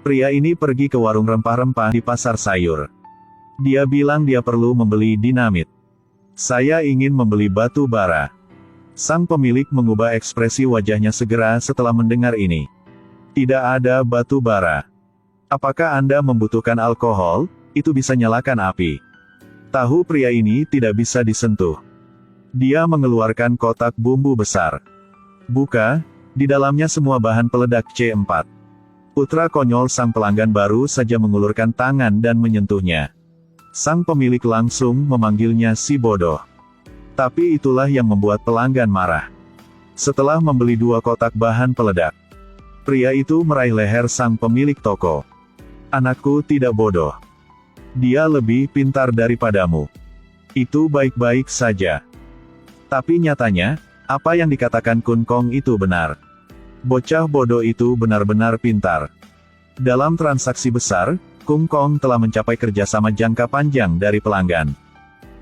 Pria ini pergi ke warung rempah-rempah di pasar sayur. Dia bilang dia perlu membeli dinamit. Saya ingin membeli batu bara. Sang pemilik mengubah ekspresi wajahnya segera setelah mendengar ini. Tidak ada batu bara. Apakah Anda membutuhkan alkohol? Itu bisa nyalakan api. Tahu pria ini tidak bisa disentuh. Dia mengeluarkan kotak bumbu besar. Buka, di dalamnya semua bahan peledak C4. Putra konyol sang pelanggan baru saja mengulurkan tangan dan menyentuhnya. Sang pemilik langsung memanggilnya si bodoh. Tapi itulah yang membuat pelanggan marah. Setelah membeli 2 kotak bahan peledak, pria itu meraih leher sang pemilik toko. Anakku tidak bodoh. Dia lebih pintar daripadamu. Itu baik-baik saja. Tapi nyatanya, apa yang dikatakan Kun Kong itu benar. Bocah bodoh itu benar-benar pintar. Dalam transaksi besar, Kun Kong telah mencapai kerjasama jangka panjang dari pelanggan.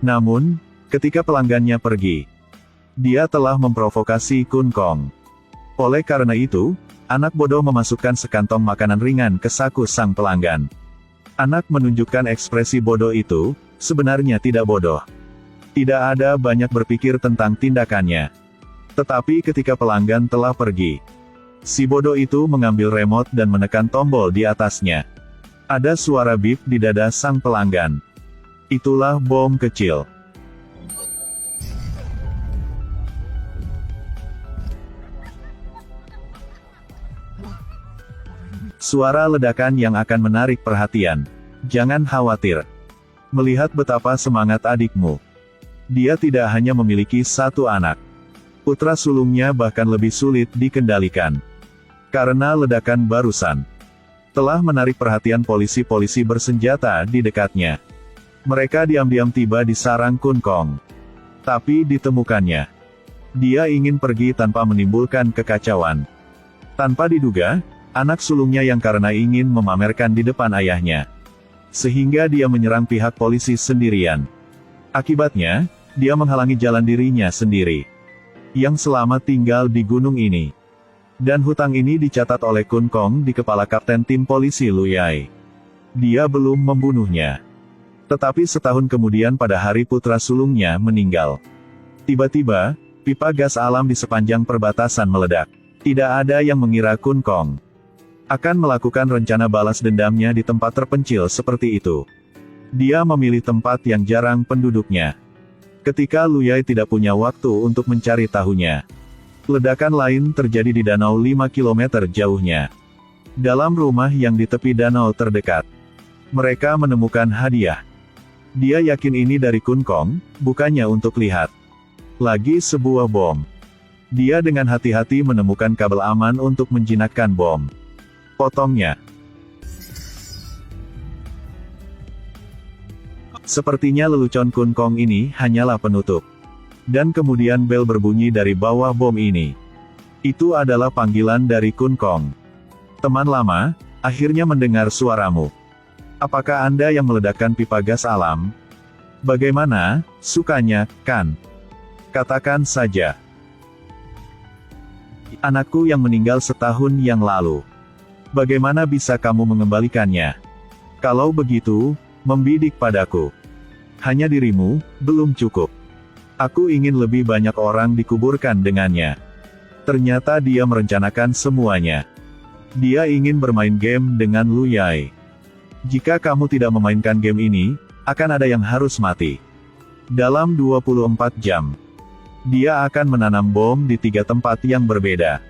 Namun, ketika pelanggannya pergi, dia telah memprovokasi Kun Kong. Oleh karena itu, anak bodoh memasukkan sekantong makanan ringan ke saku sang pelanggan. Anak menunjukkan ekspresi bodoh itu, sebenarnya tidak bodoh. Tidak ada banyak berpikir tentang tindakannya. Tetapi ketika pelanggan telah pergi, si bodoh itu mengambil remote dan menekan tombol di atasnya. Ada suara bip di dada sang pelanggan. Itulah bom kecil. Suara ledakan yang akan menarik perhatian. Jangan khawatir. Melihat betapa semangat adikmu. Dia tidak hanya memiliki 1 anak. Putra sulungnya bahkan lebih sulit dikendalikan. Karena ledakan barusan telah menarik perhatian polisi-polisi bersenjata di dekatnya. Mereka diam-diam tiba di sarang Kun Kong. Tapi ditemukannya. Dia ingin pergi tanpa menimbulkan kekacauan. Tanpa diduga, anak sulungnya yang karena ingin memamerkan di depan ayahnya, sehingga dia menyerang pihak polisi sendirian. Akibatnya, dia menghalangi jalan dirinya sendiri, yang selamat tinggal di gunung ini. Dan hutang ini dicatat oleh Kun Kong di kepala kapten tim polisi Lu Yai. Dia belum membunuhnya. Tetapi setahun kemudian pada hari putra sulungnya meninggal, tiba-tiba, pipa gas alam di sepanjang perbatasan meledak. Tidak ada yang mengira Kun Kong akan melakukan rencana balas dendamnya di tempat terpencil seperti itu. Dia memilih tempat yang jarang penduduknya. Ketika Lu Yai tidak punya waktu untuk mencari tahunya, ledakan lain terjadi di danau 5 km jauhnya. Dalam rumah yang di tepi danau terdekat, mereka menemukan hadiah. Dia yakin ini dari Kun Kong, bukannya untuk lihat. Lagi sebuah bom. Dia dengan hati-hati menemukan kabel aman untuk menjinakkan bom. Potongnya. Sepertinya lelucon Kun Kong ini hanyalah penutup. Dan kemudian bel berbunyi dari bawah bom ini. Itu adalah panggilan dari Kun Kong. Teman lama, akhirnya mendengar suaramu. Apakah Anda yang meledakkan pipa gas alam? Bagaimana, sukanya, kan? Katakan saja. Anakku yang meninggal setahun yang lalu. Bagaimana bisa kamu mengembalikannya? Kalau begitu, membidik padaku. Hanya dirimu, belum cukup. Aku ingin lebih banyak orang dikuburkan dengannya. Ternyata dia merencanakan semuanya. Dia ingin bermain game dengan Lu Yai. Jika kamu tidak memainkan game ini, akan ada yang harus mati. Dalam 24 jam. Dia akan menanam bom di 3 tempat yang berbeda.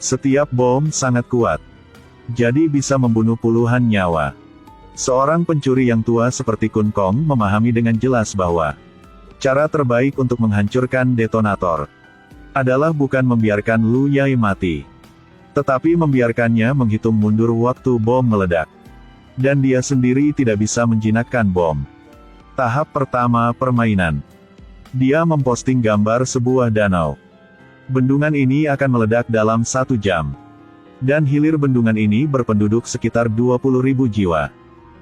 Setiap bom sangat kuat. Jadi bisa membunuh puluhan nyawa. Seorang pencuri yang tua seperti Kun Kong memahami dengan jelas bahwa cara terbaik untuk menghancurkan detonator adalah bukan membiarkan Lu Yai mati, tetapi membiarkannya menghitung mundur waktu bom meledak. Dan dia sendiri tidak bisa menjinakkan bom. Tahap pertama permainan. Dia memposting gambar sebuah danau. Bendungan ini akan meledak dalam 1 jam. Dan hilir bendungan ini berpenduduk sekitar 20.000 jiwa.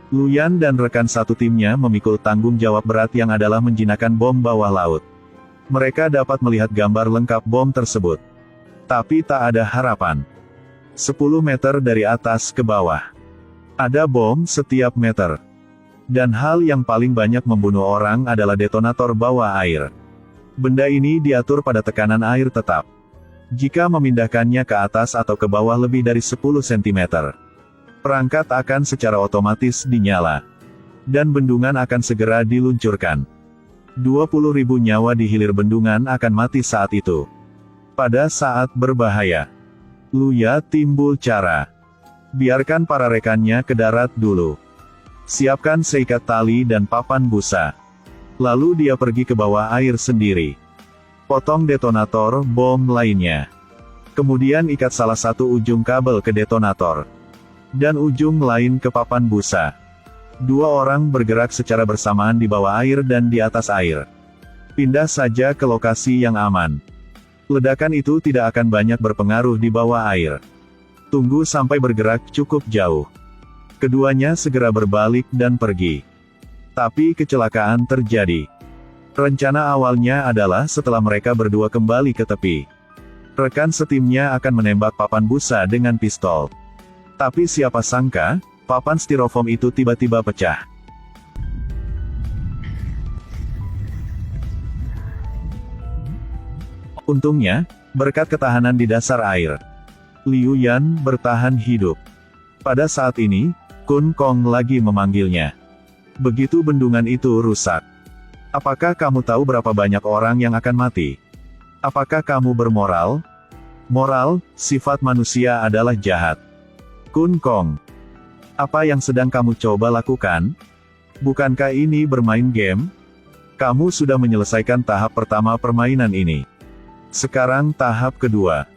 Lu Yan dan rekan satu timnya memikul tanggung jawab berat yang adalah menjinakkan bom bawah laut. Mereka dapat melihat gambar lengkap bom tersebut. Tapi tak ada harapan. 10 meter dari atas ke bawah. Ada bom setiap meter. Dan hal yang paling banyak membunuh orang adalah detonator bawah air. Benda ini diatur pada tekanan air tetap. Jika memindahkannya ke atas atau ke bawah lebih dari 10 cm, perangkat akan secara otomatis dinyala. Dan bendungan akan segera diluncurkan. 20.000 nyawa di hilir bendungan akan mati saat itu. Pada saat berbahaya, Luya timbul cara. Biarkan para rekannya ke darat dulu. Siapkan seikat tali dan papan busa. Lalu dia pergi ke bawah air sendiri. Potong detonator bom lainnya. Kemudian ikat salah satu ujung kabel ke detonator. Dan ujung lain ke papan busa. 2 orang bergerak secara bersamaan di bawah air dan di atas air. Pindah saja ke lokasi yang aman. Ledakan itu tidak akan banyak berpengaruh di bawah air. Tunggu sampai bergerak cukup jauh. Keduanya segera berbalik dan pergi. Tapi kecelakaan terjadi. Rencana awalnya adalah setelah mereka berdua kembali ke tepi, rekan setimnya akan menembak papan busa dengan pistol. Tapi siapa sangka, papan styrofoam itu tiba-tiba pecah. Untungnya, berkat ketahanan di dasar air, Liu Yan bertahan hidup. Pada saat ini, Kun Kong lagi memanggilnya. Begitu bendungan itu rusak. Apakah kamu tahu berapa banyak orang yang akan mati? Apakah kamu bermoral? Moral, sifat manusia adalah jahat. Kun Kong, apa yang sedang kamu coba lakukan? Bukankah ini bermain game? Kamu sudah menyelesaikan tahap pertama permainan ini. Sekarang tahap kedua.